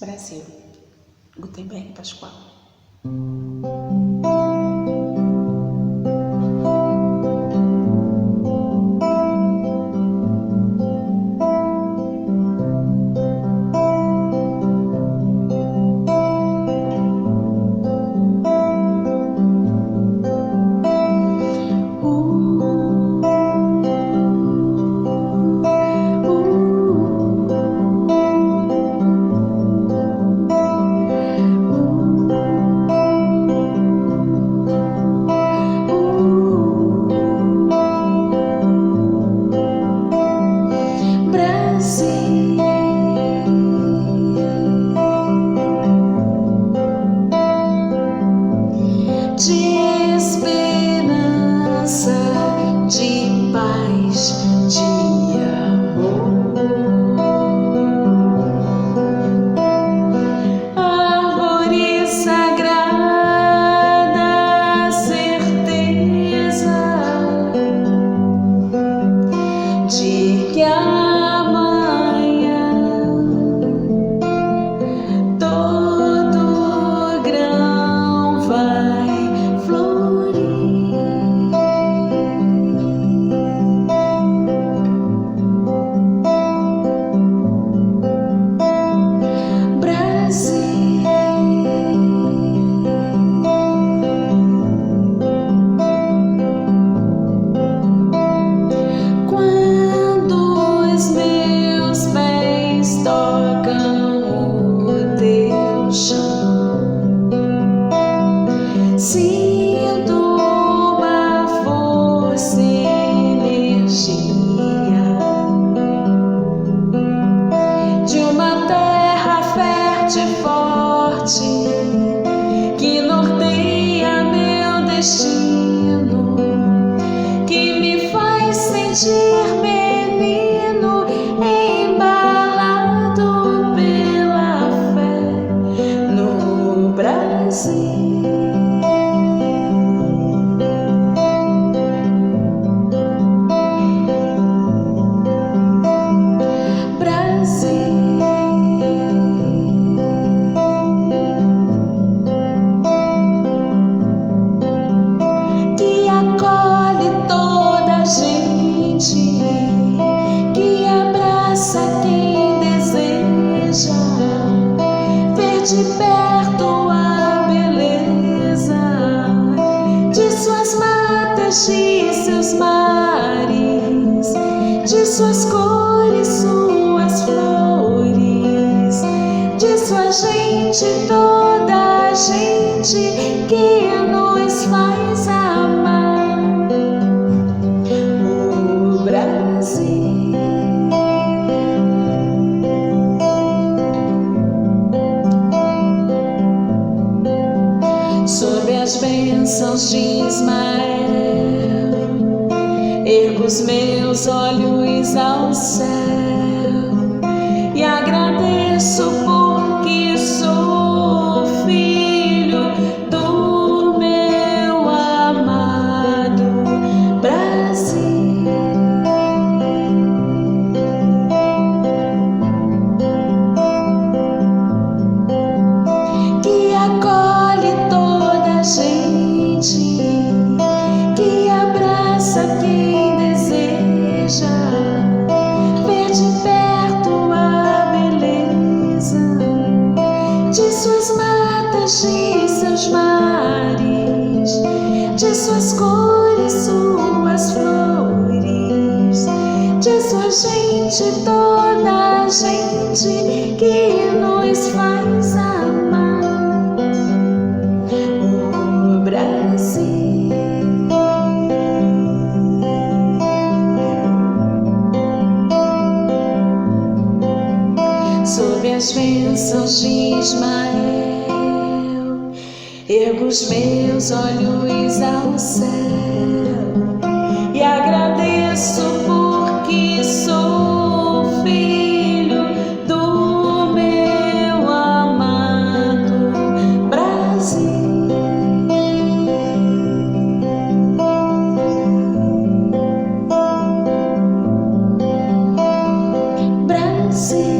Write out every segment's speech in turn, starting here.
Brasil, Gutenberg Pascoal. De esperança, de paz, de amor, árvore sagrada, certeza de que amanhã todo grão vai sinto uma força e energia de uma terra fértil e forte que norteia meu destino, que me faz sentir menino embalado pela fé no Brasil. Que abraça quem deseja ver de perto a beleza de suas matas, de seus mares, de suas cores, suas flores, de sua gente, toda a gente que nos faz amar. Sob as bênçãos de Ismael, ergo os meus olhos ao céu e agradeço porque sou filho do meu amado Brasil. Que acolhe toda a gente, que abraça quem deseja ver de perto a beleza de suas matas, de seus mares, de suas cores, suas flores, de sua gente, toda a gente que nos faz amar. Sob as bênçãos de Ismael, ergo os meus olhos ao céu e agradeço porque sou filho do meu amado Brasil. Brasil.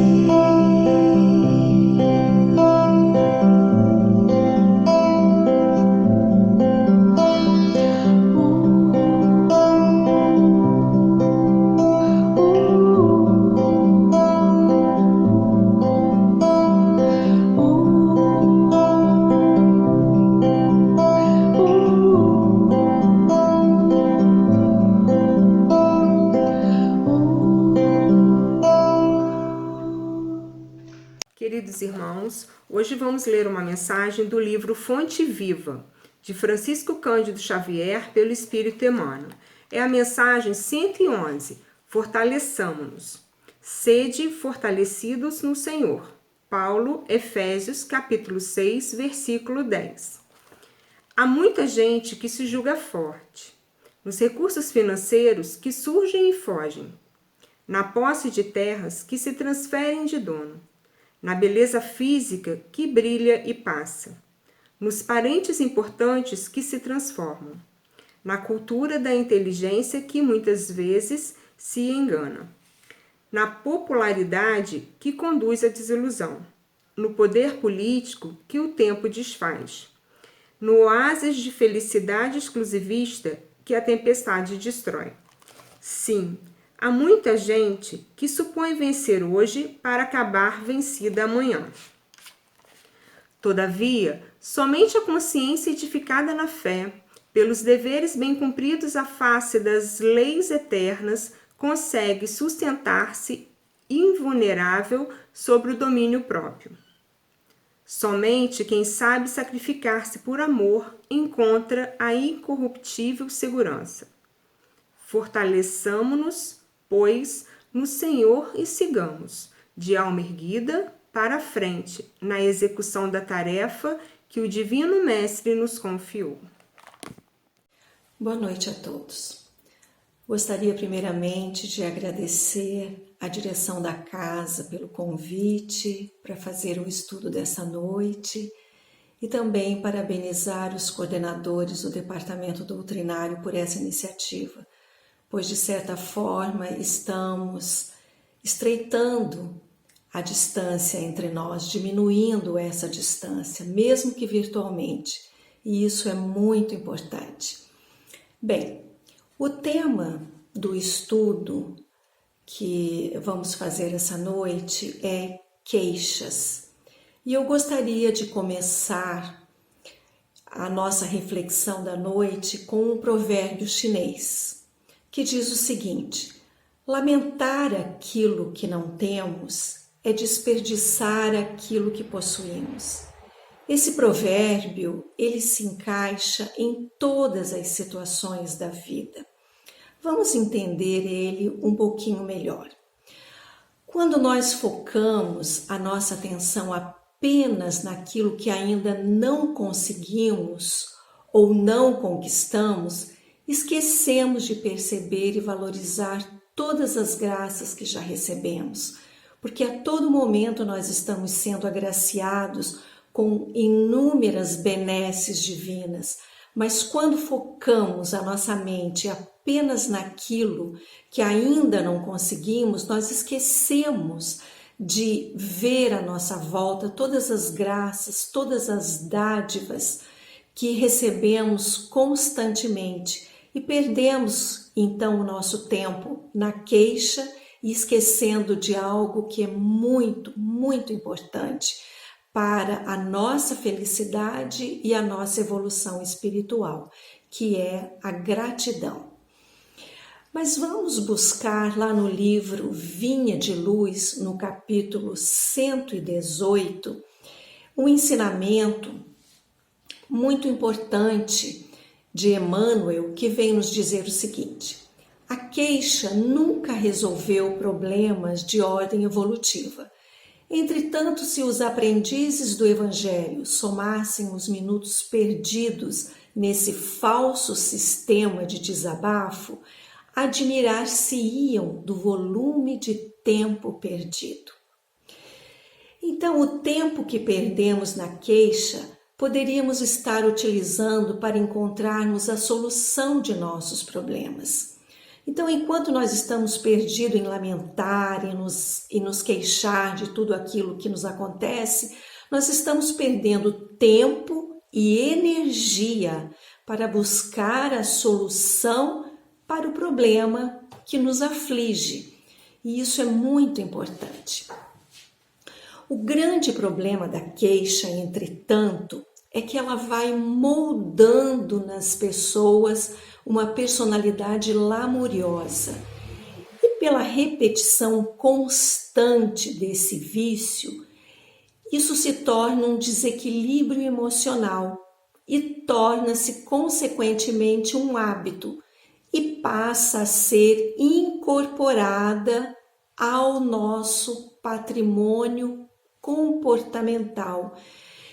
Queridos irmãos, hoje vamos ler uma mensagem do livro Fonte Viva, de Francisco Cândido Xavier, pelo Espírito Emmanuel. É a mensagem 111, Fortaleçamo-nos. Sede fortalecidos no Senhor. Paulo, Efésios, capítulo 6, versículo 10. Há muita gente que se julga forte, nos recursos financeiros que surgem e fogem, na posse de terras que se transferem de dono, na beleza física que brilha e passa, nos parentes importantes que se transformam, na cultura da inteligência que muitas vezes se engana, na popularidade que conduz à desilusão, no poder político que o tempo desfaz, no oásis de felicidade exclusivista que a tempestade destrói. Sim, há muita gente que supõe vencer hoje para acabar vencida amanhã. Todavia, somente a consciência edificada na fé, pelos deveres bem cumpridos à face das leis eternas, consegue sustentar-se invulnerável sobre o domínio próprio. Somente quem sabe sacrificar-se por amor encontra a incorruptível segurança. Fortaleçamo-nos, pois, no Senhor e sigamos, de alma erguida, para a frente, na execução da tarefa que o Divino Mestre nos confiou. Boa noite a todos. Gostaria primeiramente de agradecer à direção da casa pelo convite para fazer o estudo dessa noite e também parabenizar os coordenadores do Departamento Doutrinário por essa iniciativa, pois de certa forma estamos estreitando a distância entre nós, diminuindo essa distância, mesmo que virtualmente, e isso é muito importante. Bem, o tema do estudo que vamos fazer essa noite é queixas, e eu gostaria de começar a nossa reflexão da noite com um provérbio chinês, que diz o seguinte: lamentar aquilo que não temos é desperdiçar aquilo que possuímos. Esse provérbio, ele se encaixa em todas as situações da vida. Vamos entender ele um pouquinho melhor. Quando nós focamos a nossa atenção apenas naquilo que ainda não conseguimos ou não conquistamos, esquecemos de perceber e valorizar todas as graças que já recebemos, porque a todo momento nós estamos sendo agraciados com inúmeras benesses divinas, mas quando focamos a nossa mente apenas naquilo que ainda não conseguimos, nós esquecemos de ver à nossa volta todas as graças, todas as dádivas que recebemos constantemente e perdemos então o nosso tempo na queixa e esquecendo de algo que é muito, muito importante para a nossa felicidade e a nossa evolução espiritual, que é a gratidão. Mas vamos buscar lá no livro Vinha de Luz, no capítulo 118, um ensinamento muito importante de Emmanuel, que vem nos dizer o seguinte: a queixa nunca resolveu problemas de ordem evolutiva. Entretanto, se os aprendizes do Evangelho somassem os minutos perdidos nesse falso sistema de desabafo, admirar-se-iam do volume de tempo perdido. Então, o tempo que perdemos na queixa poderíamos estar utilizando para encontrarmos a solução de nossos problemas. Então, enquanto nós estamos perdidos em lamentar e nos queixar de tudo aquilo que nos acontece, nós estamos perdendo tempo e energia para buscar a solução para o problema que nos aflige. E isso é muito importante. O grande problema da queixa, entretanto, é que ela vai moldando nas pessoas uma personalidade lamuriosa. E pela repetição constante desse vício, isso se torna um desequilíbrio emocional e torna-se, consequentemente, um hábito e passa a ser incorporada ao nosso patrimônio comportamental.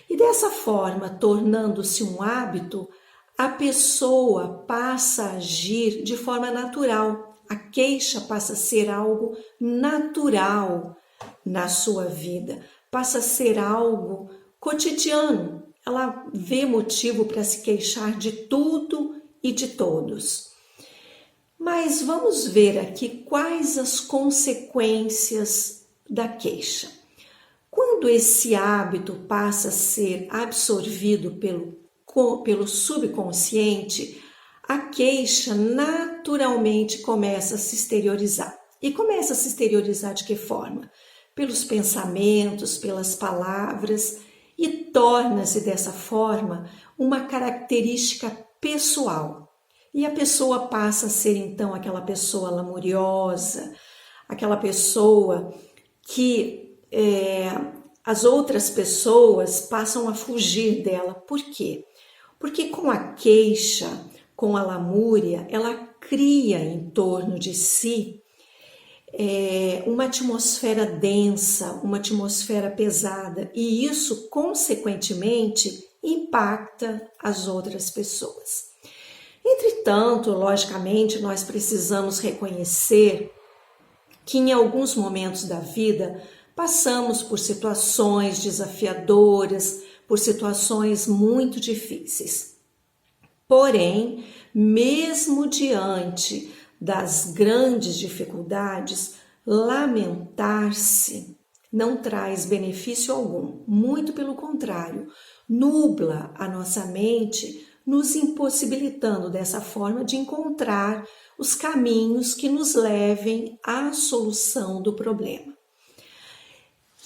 E dessa forma, tornando-se um hábito, a pessoa passa a agir de forma natural. A queixa passa a ser algo natural na sua vida, passa a ser algo cotidiano. Ela vê motivo para se queixar de tudo e de todos. Mas vamos ver aqui quais as consequências da queixa. Quando esse hábito passa a ser absorvido pelo subconsciente, a queixa naturalmente começa a se exteriorizar. E começa a se exteriorizar de que forma? Pelos pensamentos, pelas palavras, e torna-se dessa forma uma característica pessoal. E a pessoa passa a ser então aquela pessoa lamuriosa, aquela pessoa que as outras pessoas passam a fugir dela. Por quê? Porque com a queixa, com a lamúria, ela cria em torno de si uma atmosfera densa, uma atmosfera pesada, e isso, consequentemente, impacta as outras pessoas. Entretanto, logicamente, nós precisamos reconhecer que em alguns momentos da vida passamos por situações desafiadoras, por situações muito difíceis. Porém, mesmo diante das grandes dificuldades, lamentar-se não traz benefício algum. Muito pelo contrário, nubla a nossa mente, nos impossibilitando dessa forma de encontrar os caminhos que nos levem à solução do problema.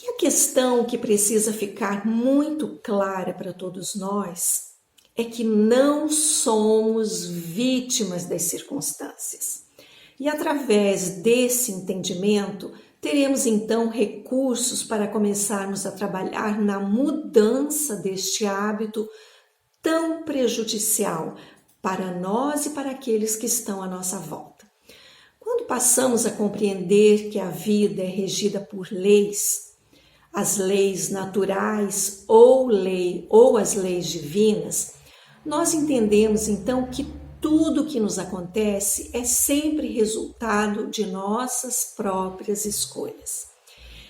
E a questão que precisa ficar muito clara para todos nós é que não somos vítimas das circunstâncias. E através desse entendimento, teremos então recursos para começarmos a trabalhar na mudança deste hábito tão prejudicial para nós e para aqueles que estão à nossa volta. Quando passamos a compreender que a vida é regida por leis, as leis naturais ou as leis divinas, nós entendemos então que tudo que nos acontece é sempre resultado de nossas próprias escolhas.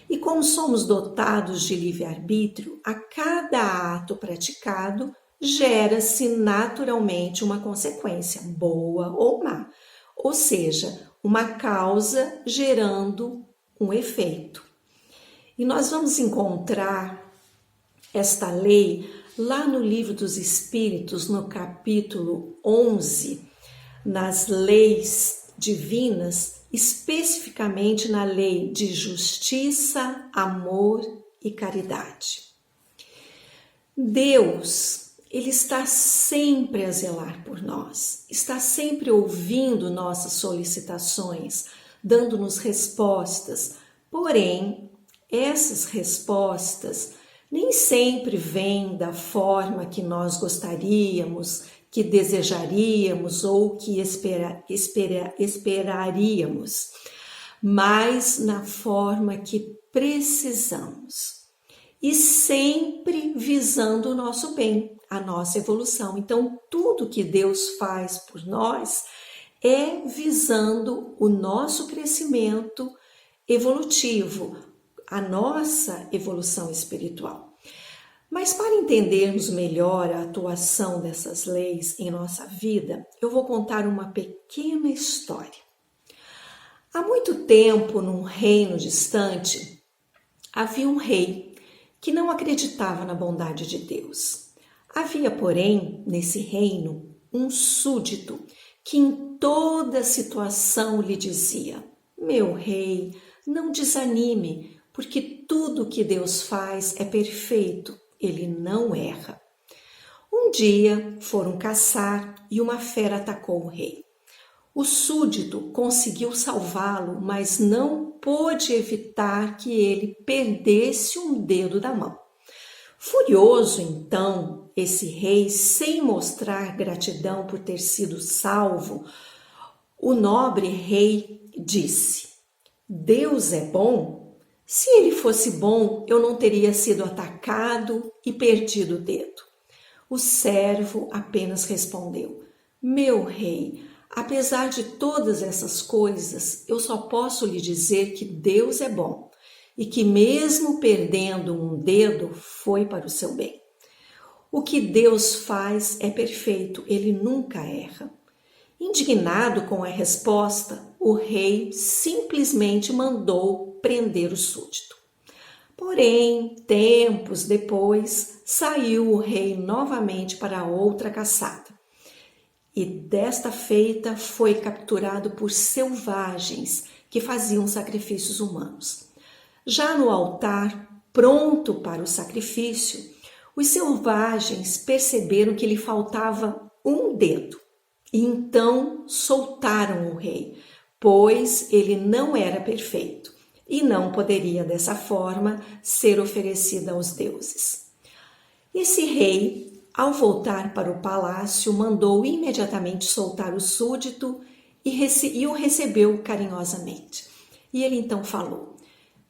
E como somos dotados de livre-arbítrio, a cada ato praticado gera-se naturalmente uma consequência, boa ou má, ou seja, uma causa gerando um efeito. E nós vamos encontrar esta lei lá no Livro dos Espíritos, no capítulo 11, nas leis divinas, especificamente na lei de justiça, amor e caridade. Deus, Ele está sempre a zelar por nós, está sempre ouvindo nossas solicitações, dando-nos respostas, porém, essas respostas nem sempre vêm da forma que nós gostaríamos, que desejaríamos ou que esperaríamos, mas na forma que precisamos. E sempre visando o nosso bem, a nossa evolução. Então, tudo que Deus faz por nós é visando o nosso crescimento evolutivo, a nossa evolução espiritual. Mas para entendermos melhor a atuação dessas leis em nossa vida, eu vou contar uma pequena história. Há muito tempo, num reino distante, havia um rei que não acreditava na bondade de Deus. Havia, porém, nesse reino, um súdito que em toda situação lhe dizia: meu rei, não desanime, porque tudo que Deus faz é perfeito, Ele não erra. Um dia foram caçar e uma fera atacou o rei. O súdito conseguiu salvá-lo, mas não pôde evitar que ele perdesse um dedo da mão. Furioso, então, esse rei, sem mostrar gratidão por ter sido salvo, o nobre rei disse: Deus é bom? Se ele fosse bom, eu não teria sido atacado e perdido o dedo. O servo apenas respondeu: Meu rei, apesar de todas essas coisas, eu só posso lhe dizer que Deus é bom e que, mesmo perdendo um dedo, foi para o seu bem. O que Deus faz é perfeito, ele nunca erra. Indignado com a resposta, o rei simplesmente mandou prender o súdito. Porém, tempos depois, saiu o rei novamente para outra caçada. E desta feita foi capturado por selvagens que faziam sacrifícios humanos. Já no altar, pronto para o sacrifício, os selvagens perceberam que lhe faltava um dedo e então soltaram o rei, pois ele não era perfeito e não poderia dessa forma ser oferecido aos deuses. Esse rei, ao voltar para o palácio, mandou imediatamente soltar o súdito e o recebeu carinhosamente. E ele então falou: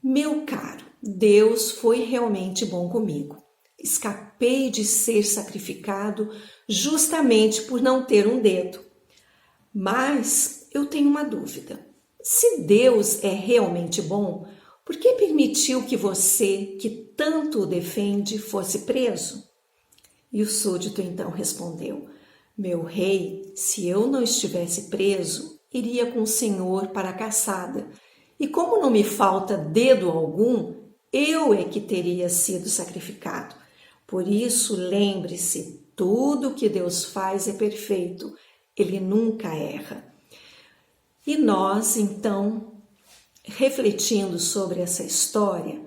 Meu caro, Deus foi realmente bom comigo. Escapei de ser sacrificado justamente por não ter um dedo. Mas eu tenho uma dúvida. Se Deus é realmente bom, por que permitiu que você, que tanto o defende, fosse preso? E o súdito então respondeu: Meu rei, se eu não estivesse preso, iria com o senhor para a caçada. E como não me falta dedo algum, eu é que teria sido sacrificado. Por isso, lembre-se, tudo que Deus faz é perfeito, ele nunca erra. E nós, então, refletindo sobre essa história,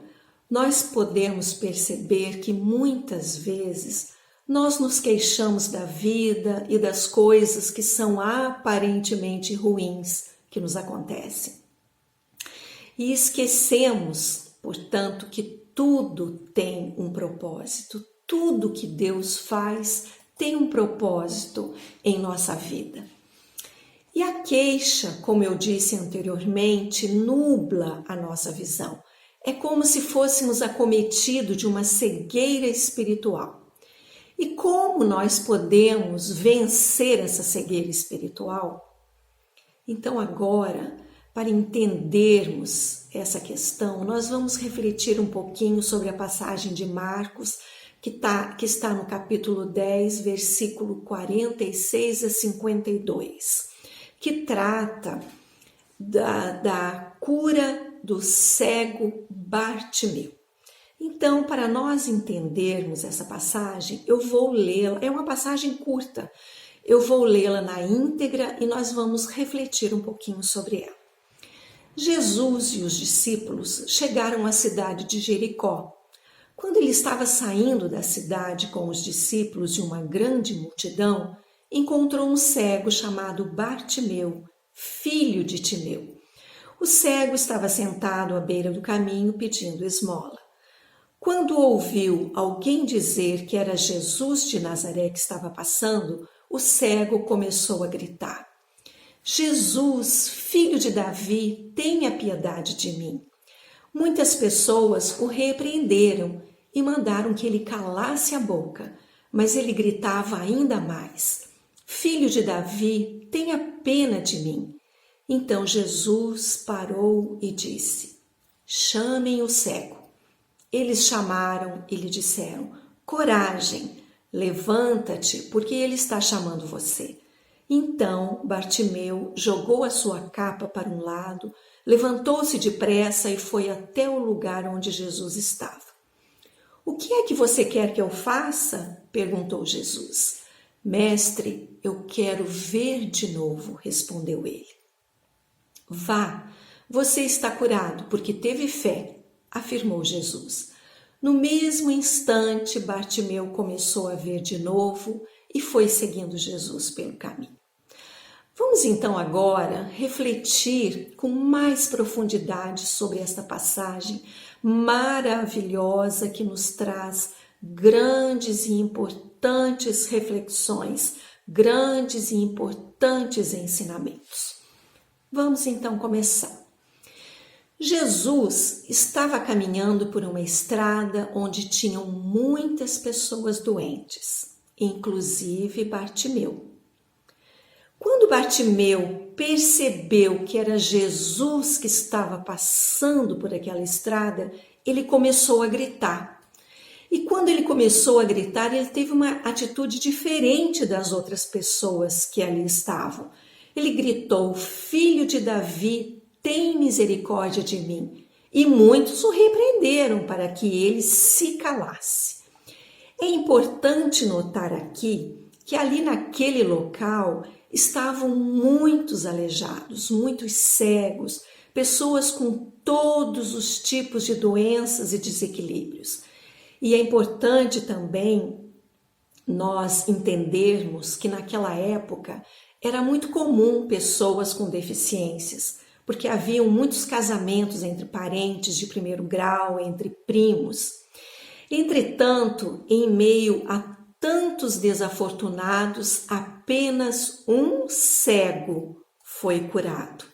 nós podemos perceber que muitas vezes nós nos queixamos da vida e das coisas que são aparentemente ruins que nos acontecem. E esquecemos, portanto, que tudo tem um propósito, tudo que Deus faz tem um propósito em nossa vida. E a queixa, como eu disse anteriormente, nubla a nossa visão. É como se fôssemos acometidos de uma cegueira espiritual. E como nós podemos vencer essa cegueira espiritual? Então agora, para entendermos essa questão, nós vamos refletir um pouquinho sobre a passagem de Marcos, que está no capítulo 10, versículo 46 a 52, que trata da cura do cego Bartimeu. Então, para nós entendermos essa passagem, eu vou lê-la, é uma passagem curta, eu vou lê-la na íntegra e nós vamos refletir um pouquinho sobre ela. Jesus e os discípulos chegaram à cidade de Jericó. Quando ele estava saindo da cidade com os discípulos e uma grande multidão, encontrou um cego chamado Bartimeu, filho de Timeu. O cego estava sentado à beira do caminho pedindo esmola. Quando ouviu alguém dizer que era Jesus de Nazaré que estava passando, o cego começou a gritar: Jesus, filho de Davi, tenha piedade de mim. Muitas pessoas o repreenderam e mandaram que ele calasse a boca, mas ele gritava ainda mais: Filho de Davi, tenha pena de mim. Então Jesus parou e disse: Chamem o cego. Eles chamaram e lhe disseram: Coragem, levanta-te, porque ele está chamando você. Então Bartimeu jogou a sua capa para um lado, levantou-se depressa e foi até o lugar onde Jesus estava. O que é que você quer que eu faça? Perguntou Jesus. Mestre, eu quero ver de novo, respondeu ele. Vá, você está curado porque teve fé, afirmou Jesus. No mesmo instante, Bartimeu começou a ver de novo e foi seguindo Jesus pelo caminho. Vamos então agora refletir com mais profundidade sobre esta passagem maravilhosa que nos traz grandes e importantes reflexões, grandes e importantes ensinamentos. Vamos então começar. Jesus estava caminhando por uma estrada onde tinham muitas pessoas doentes, inclusive Bartimeu. Quando Bartimeu percebeu que era Jesus que estava passando por aquela estrada, ele começou a gritar. E quando ele começou a gritar, ele teve uma atitude diferente das outras pessoas que ali estavam. Ele gritou: "Filho de Davi, tem misericórdia de mim." E muitos o repreenderam para que ele se calasse. É importante notar aqui que ali naquele local estavam muitos aleijados, muitos cegos, pessoas com todos os tipos de doenças e desequilíbrios. E é importante também nós entendermos que naquela época era muito comum pessoas com deficiências, porque haviam muitos casamentos entre parentes de primeiro grau, entre primos. Entretanto, em meio a tantos desafortunados, apenas um cego foi curado.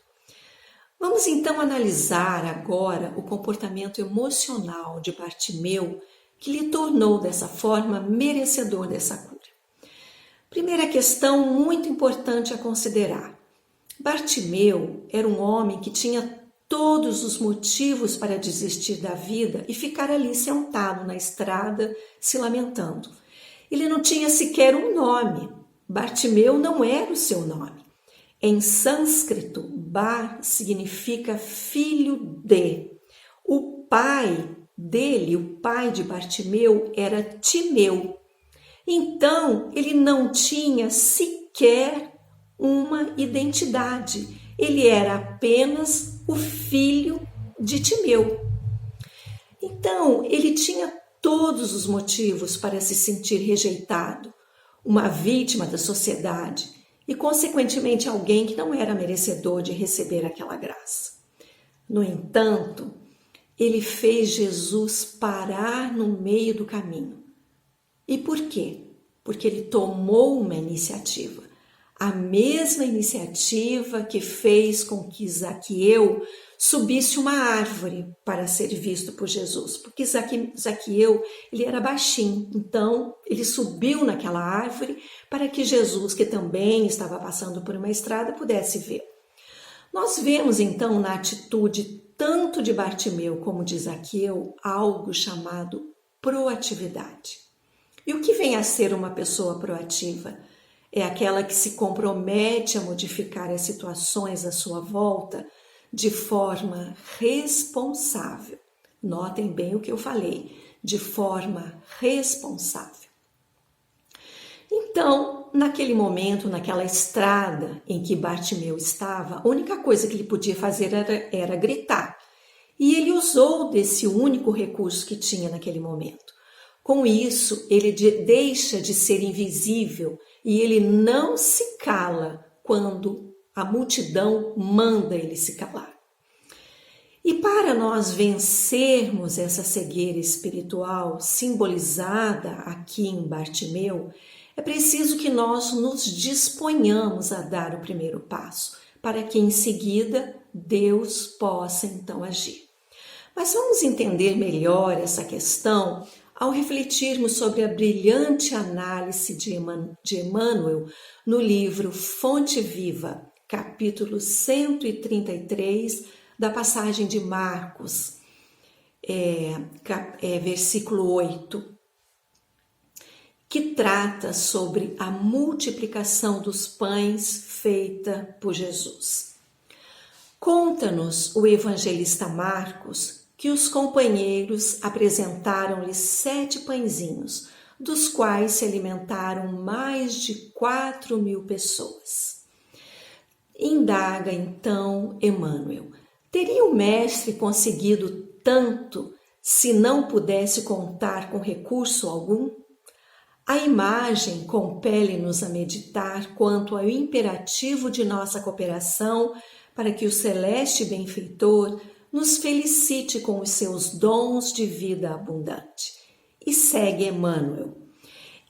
Vamos então analisar agora o comportamento emocional de Bartimeu, que lhe tornou dessa forma merecedor dessa cura. Primeira questão muito importante a considerar. Bartimeu era um homem que tinha todos os motivos para desistir da vida e ficar ali sentado na estrada se lamentando. Ele não tinha sequer um nome. Bartimeu não era o seu nome. Em sânscrito, Bar significa filho de. O pai dele, o pai de Bartimeu, era Timeu. Então, ele não tinha sequer uma identidade. Ele era apenas o filho de Timeu. Então, ele tinha todos os motivos para se sentir rejeitado, uma vítima da sociedade e, consequentemente, alguém que não era merecedor de receber aquela graça. No entanto, ele fez Jesus parar no meio do caminho. E por quê? Porque ele tomou uma iniciativa. A mesma iniciativa que fez com que Zaqueu subisse uma árvore para ser visto por Jesus, porque Zaqueu ele era baixinho, então ele subiu naquela árvore para que Jesus, que também estava passando por uma estrada, pudesse ver. Nós vemos então na atitude tanto de Bartimeu como de Zaqueu algo chamado proatividade. E o que vem a ser uma pessoa proativa? É aquela que se compromete a modificar as situações à sua volta de forma responsável. Notem bem o que eu falei, de forma responsável. Então, naquele momento, naquela estrada em que Bartimeu estava, a única coisa que ele podia fazer era gritar. E ele usou desse único recurso que tinha naquele momento. Com isso, ele deixa de ser invisível e ele não se cala quando a multidão manda ele se calar. E para nós vencermos essa cegueira espiritual simbolizada aqui em Bartimeu, é preciso que nós nos disponhamos a dar o primeiro passo, para que em seguida Deus possa então agir. Mas vamos entender melhor essa questão ao refletirmos sobre a brilhante análise de Emmanuel no livro Fonte Viva, capítulo 133, da passagem de Marcos, versículo 8, que trata sobre a multiplicação dos pães feita por Jesus. Conta-nos o evangelista Marcos que os companheiros apresentaram-lhe 7 pãezinhos, dos quais se alimentaram mais de 4.000 pessoas. Indaga então Emmanuel: teria o mestre conseguido tanto se não pudesse contar com recurso algum? A imagem compele-nos a meditar quanto ao imperativo de nossa cooperação para que o celeste benfeitor nos felicite com os seus dons de vida abundante. e segue Emmanuel.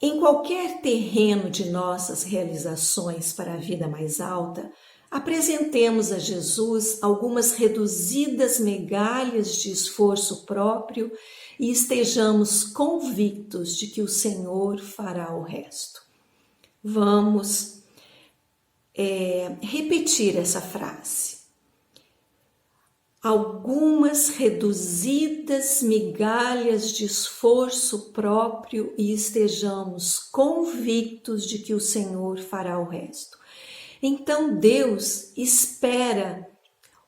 Em qualquer terreno de nossas realizações para a vida mais alta, apresentemos a Jesus algumas reduzidas migalhas de esforço próprio e estejamos convictos de que o Senhor fará o resto. Vamos repetir essa frase. Algumas reduzidas migalhas de esforço próprio e estejamos convictos de que o Senhor fará o resto. Então Deus espera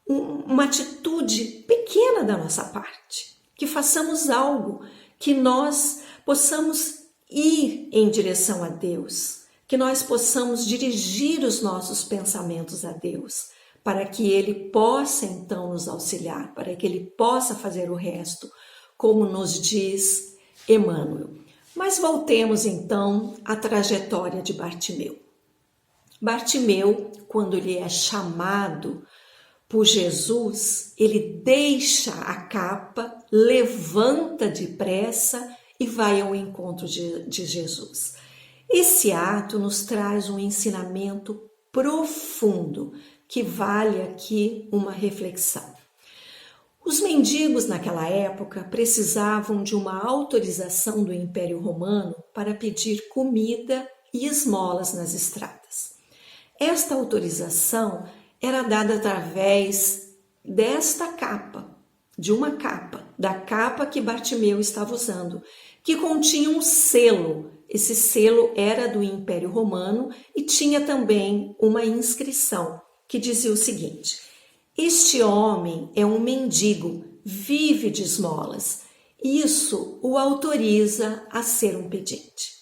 uma atitude pequena da nossa parte, que façamos algo, que nós possamos ir em direção a Deus, que nós possamos dirigir os nossos pensamentos a Deus, para que Ele possa então nos auxiliar, para que Ele possa fazer o resto, como nos diz Emmanuel. Mas voltemos então à trajetória de Bartimeu. Bartimeu, quando ele é chamado por Jesus, ele deixa a capa, levanta depressa e vai ao encontro de Jesus. Esse ato nos traz um ensinamento profundo que vale aqui uma reflexão. Os mendigos naquela época precisavam de uma autorização do Império Romano para pedir comida e esmolas nas estradas. Esta autorização era dada através desta capa, de uma capa, da capa que Bartimeu estava usando, que continha um selo. Esse selo era do Império Romano e tinha também uma inscrição que dizia o seguinte: este homem é um mendigo, vive de esmolas. Isso o autoriza a ser um pedinte.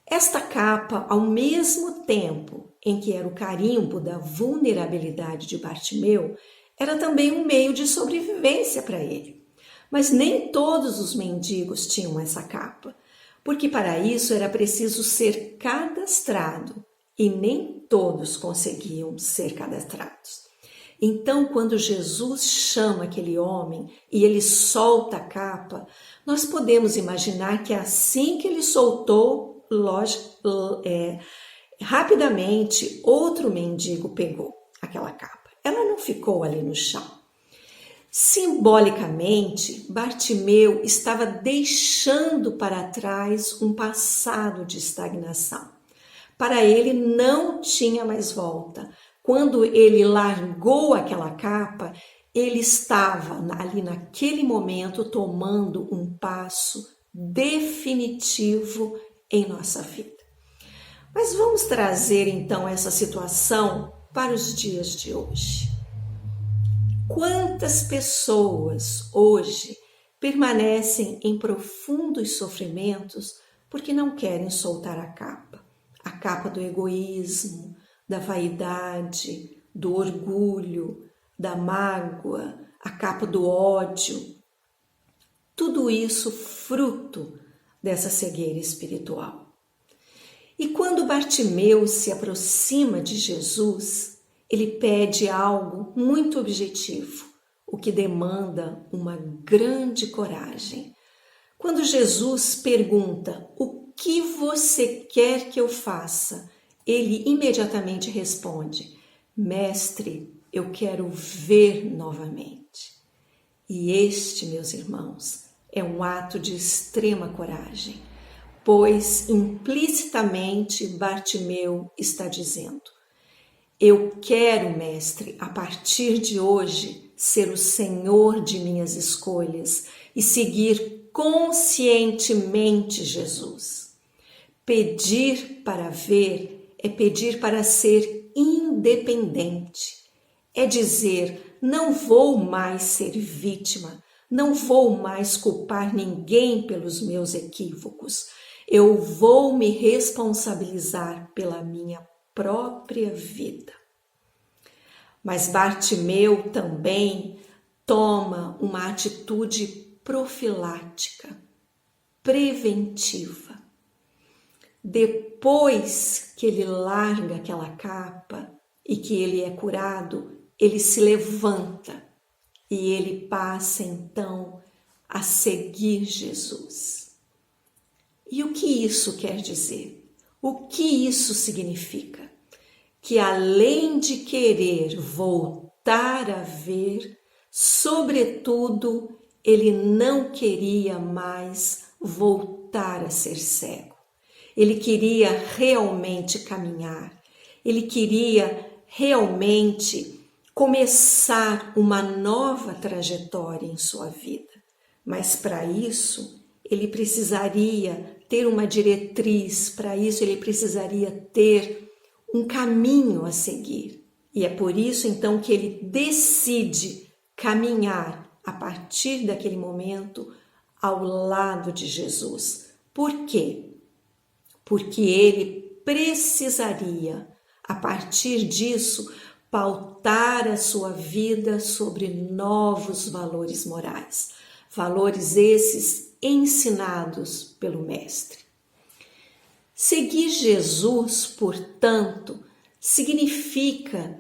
Esta capa, ao mesmo tempo em que era o carimbo da vulnerabilidade de Bartimeu, era também um meio de sobrevivência para ele. Mas nem todos os mendigos tinham essa capa, porque para isso era preciso ser cadastrado e nem todos conseguiam ser cadastrados. Então, quando Jesus chama aquele homem e ele solta a capa, nós podemos imaginar que assim que ele soltou, rapidamente outro mendigo pegou aquela capa. Ela não ficou ali no chão. Simbolicamente, Bartimeu estava deixando para trás um passado de estagnação. Para ele não tinha mais volta. Quando ele largou aquela capa, ele estava ali naquele momento tomando um passo definitivo em nossa vida. Mas vamos trazer então essa situação para os dias de hoje. Quantas pessoas hoje permanecem em profundos sofrimentos porque não querem soltar a capa do egoísmo, da vaidade, do orgulho, da mágoa, a capa do ódio. Tudo isso fruto dessa cegueira espiritual. E quando Bartimeu se aproxima de Jesus, ele pede algo muito objetivo, o que demanda uma grande coragem. Quando Jesus pergunta: o que você quer que eu faça? Ele imediatamente responde: Mestre, eu quero ver novamente. E este, meus irmãos, é um ato de extrema coragem, pois implicitamente Bartimeu está dizendo: eu quero, mestre, a partir de hoje, ser o senhor de minhas escolhas e seguir conscientemente Jesus. Pedir para ver é pedir para ser independente. É dizer: não vou mais ser vítima, não vou mais culpar ninguém pelos meus equívocos. Eu vou me responsabilizar pela minha própria vida. Mas Bartimeu também toma uma atitude profilática, preventiva. Depois que ele larga aquela capa e que ele é curado, ele se levanta e ele passa então a seguir Jesus. E o que isso quer dizer? O que isso significa? Que além de querer voltar a ver, sobretudo, ele não queria mais voltar a ser cego. Ele queria realmente caminhar. Ele queria realmente começar uma nova trajetória em sua vida. Mas para isso, ele precisaria ter uma diretriz, para isso ele precisaria ter um caminho a seguir. E é por isso então que ele decide caminhar a partir daquele momento ao lado de Jesus. Por quê? Porque ele precisaria, a partir disso, pautar a sua vida sobre novos valores morais. Valores esses ensinados pelo Mestre. Seguir Jesus, portanto, significa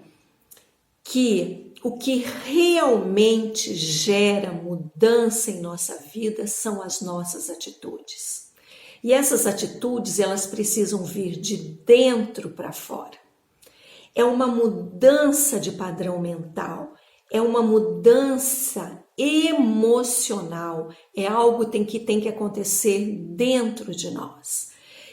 que o que realmente gera mudança em nossa vida são as nossas atitudes. E essas atitudes, elas precisam vir de dentro para fora. É uma mudança de padrão mental, é uma mudança emocional, é algo que tem que acontecer dentro de nós.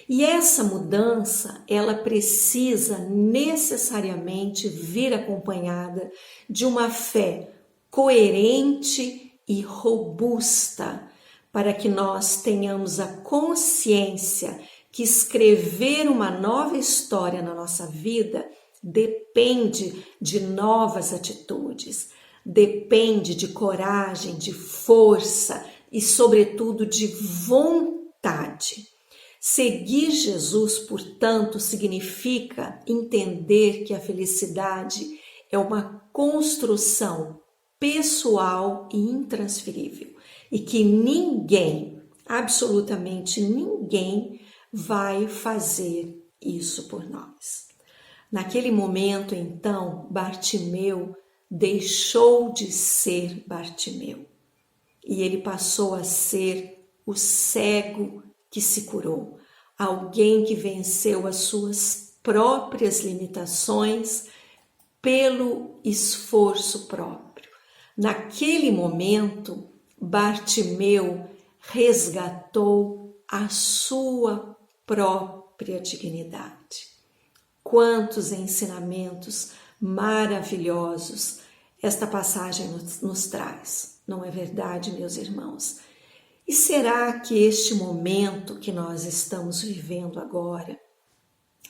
E essa mudança, ela precisa necessariamente vir acompanhada de uma fé coerente e robusta, para que nós tenhamos a consciência que escrever uma nova história na nossa vida depende de novas atitudes, depende de coragem, de força e, sobretudo, de vontade. Seguir Jesus, portanto, significa entender que a felicidade é uma construção pessoal e intransferível e que ninguém, absolutamente ninguém, vai fazer isso por nós. Naquele momento, então, Bartimeu deixou de ser Bartimeu e ele passou a ser o cego que se curou, alguém que venceu as suas próprias limitações pelo esforço próprio. Naquele momento, Bartimeu resgatou a sua própria dignidade. Quantos ensinamentos maravilhosos esta passagem nos traz, não é verdade, meus irmãos? E será que este momento que nós estamos vivendo agora,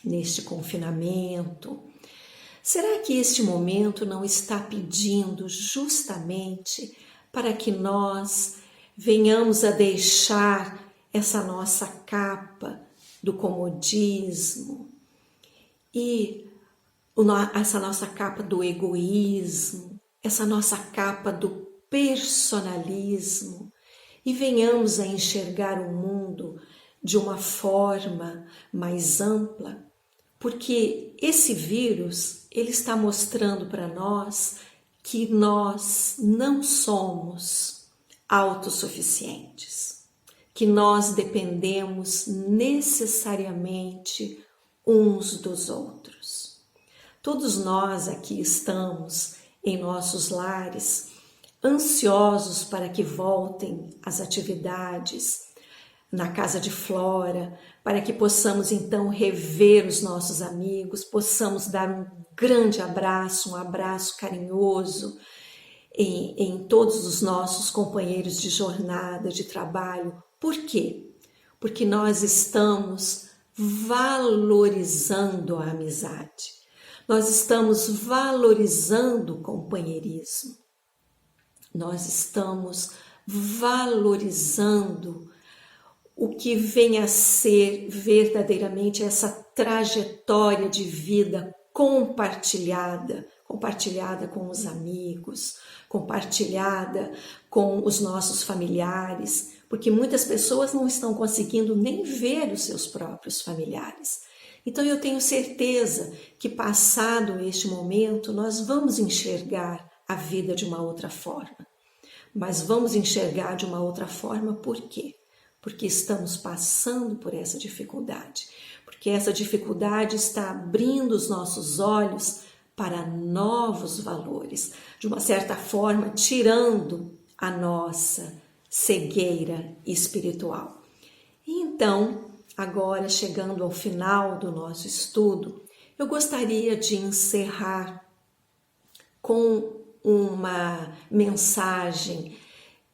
neste confinamento, será que este momento não está pedindo justamente para que nós venhamos a deixar essa nossa capa do comodismo e essa nossa capa do egoísmo, essa nossa capa do personalismo, e venhamos a enxergar o mundo de uma forma mais ampla, porque esse vírus, ele está mostrando para nós que nós não somos autossuficientes, que nós dependemos necessariamente uns dos outros. Todos nós aqui estamos em nossos lares, ansiosos para que voltem as atividades na casa de Flora, para que possamos então rever os nossos amigos, possamos dar um grande abraço, um abraço carinhoso em todos os nossos companheiros de jornada, de trabalho. Por quê? Porque nós estamos valorizando a amizade, nós estamos valorizando o companheirismo. Nós estamos valorizando o que vem a ser verdadeiramente essa trajetória de vida compartilhada com os amigos, compartilhada com os nossos familiares, porque muitas pessoas não estão conseguindo nem ver os seus próprios familiares. Então eu tenho certeza que passado este momento nós vamos enxergar a vida de uma outra forma. Mas vamos enxergar de uma outra forma por quê? porque estamos passando por essa dificuldade, porque essa dificuldade está abrindo os nossos olhos para novos valores, de uma certa forma tirando a nossa cegueira espiritual. E então, agora chegando ao final do nosso estudo, eu gostaria de encerrar com uma mensagem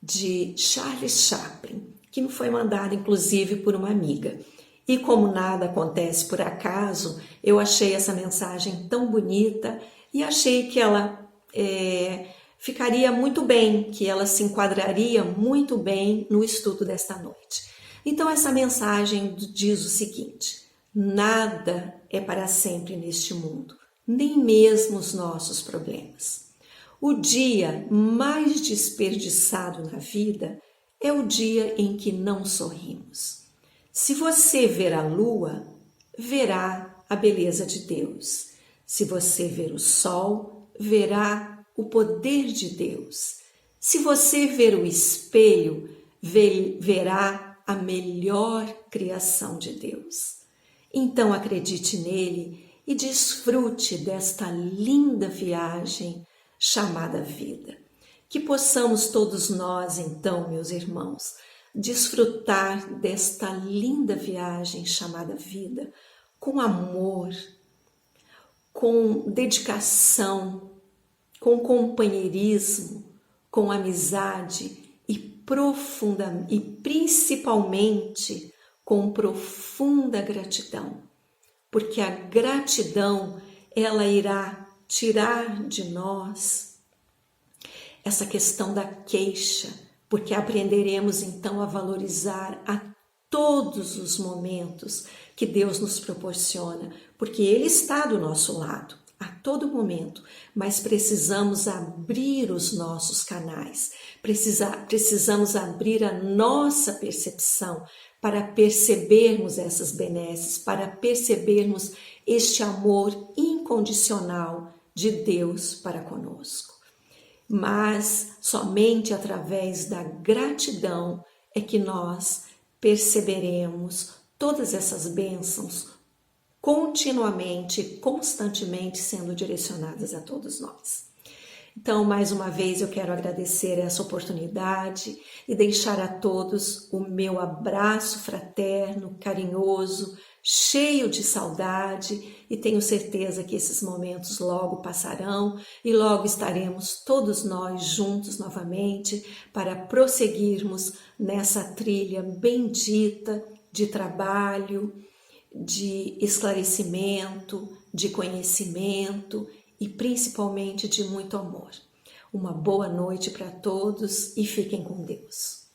de Charles Chaplin, que me foi mandada inclusive por uma amiga. E como nada acontece por acaso, eu achei essa mensagem tão bonita e achei que ela ficaria muito bem, que ela se enquadraria muito bem no estudo desta noite. Então essa mensagem diz o seguinte: nada é para sempre neste mundo, nem mesmo os nossos problemas. O dia mais desperdiçado na vida é o dia em que não sorrimos. Se você ver a lua, verá a beleza de Deus. Se você ver o sol, verá o poder de Deus. Se você ver o espelho, verá a melhor criação de Deus. Então acredite nele e desfrute desta linda viagem chamada vida. Que possamos todos nós, então, meus irmãos, desfrutar desta linda viagem chamada vida com amor, com dedicação, com companheirismo, com amizade e principalmente com profunda gratidão, porque a gratidão ela irá tirar de nós essa questão da queixa, porque aprenderemos então a valorizar a todos os momentos que Deus nos proporciona, porque Ele está do nosso lado a todo momento, mas precisamos abrir os nossos canais, precisamos abrir a nossa percepção para percebermos essas benesses, para percebermos este amor incondicional de Deus para conosco. Mas somente através da gratidão é que nós perceberemos todas essas bênçãos continuamente, constantemente sendo direcionadas a todos nós. Então, mais uma vez, eu quero agradecer essa oportunidade e deixar a todos o meu abraço fraterno, carinhoso, cheio de saudade, e tenho certeza que esses momentos logo passarão e logo estaremos todos nós juntos novamente para prosseguirmos nessa trilha bendita de trabalho, de esclarecimento, de conhecimento e principalmente de muito amor. Uma boa noite para todos e fiquem com Deus.